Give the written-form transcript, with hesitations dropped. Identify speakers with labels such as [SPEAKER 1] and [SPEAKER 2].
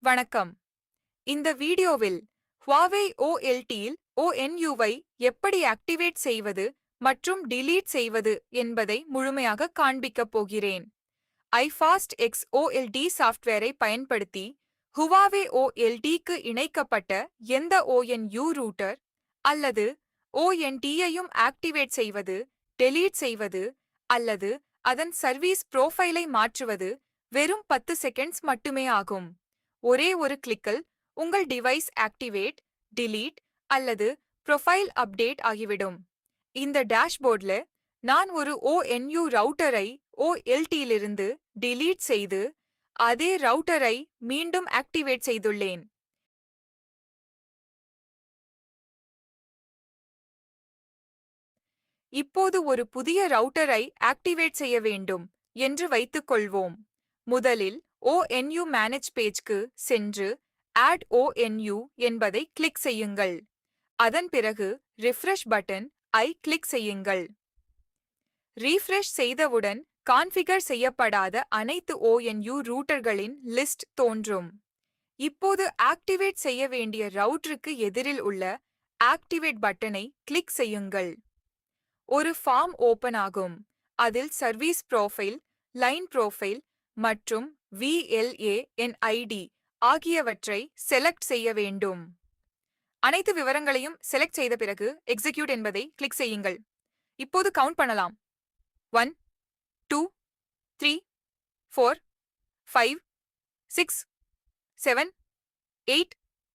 [SPEAKER 1] வணக்கம். இந்த வீடியோவில் Huawei OLT-இல் ONU-வை எப்படி ஆக்டிவேட் செய்வது மற்றும் டிலீட் செய்வது என்பதை முழுமையாக காண்பிக்கப் போகிறேன். iFast X OLT சாஃப்ட்வேரை பயன்படுத்தி Huawei OLT-க்கு இணைக்கப்பட்ட எந்த ONU ரூட்டர் அல்லது ONT-யையும் ஆக்டிவேட் செய்வது, டெலீட் செய்வது அல்லது அதன் சர்வீஸ் புரோஃபைலை மாற்றுவது வெறும் 10 செகண்ட்ஸ் மட்டுமே ஆகும். ஒரே ஒரு கிளிக்கில் உங்கள் டிவைஸ் ஆக்டிவேட், டிலீட் அல்லது ப்ரொஃபைல் அப்டேட் ஆகிவிடும். இந்த டேஷ்போர்ட்ல நான் ஒரு ONU ரவுட்டரை OLT-லிருந்து டிலீட் செய்து அதே ரவுட்டரை மீண்டும் ஆக்டிவேட் செய்துள்ளேன். இப்போது ஒரு புதிய ரவுட்டரை ஆக்டிவேட் செய்ய வேண்டும் என்று வைத்துக்கொள்வோம். முதலில் ONU மேனேஜ் பேஜ்க்கு சென்று ஆட் ONU என்பதை கிளிக் செய்யுங்கள். அதன் பிறகு ரிஃப்ரெஷ் பட்டன் ஐ கிளிக் செய்யுங்கள். ரீஃப்ரெஷ் செய்தவுடன் கான்ஃபிகர் செய்யப்படாத அனைத்து ONU ரூட்டர்களின் லிஸ்ட் தோன்றும். இப்போது ஆக்டிவேட் செய்ய வேண்டிய ரவுட்டருக்கு எதிரில் உள்ள ஆக்டிவேட் பட்டனை கிளிக் செய்யுங்கள். ஒரு ஃபார்ம் ஓபன் ஆகும். அதில் சர்வீஸ் ப்ரொஃபைல், லைன் ப்ரொஃபைல் மற்றும் VLAN-ID ஆகியவற்றை செலக்ட் செய்ய வேண்டும். அனைத்து விவரங்களையும் செலக்ட் செய்த பிறகு எக்ஸிக்யூட் என்பதை கிளிக் செய்யுங்கள். இப்போது கவுண்ட் பண்ணலாம். 1 2 3 4 5 6 7 8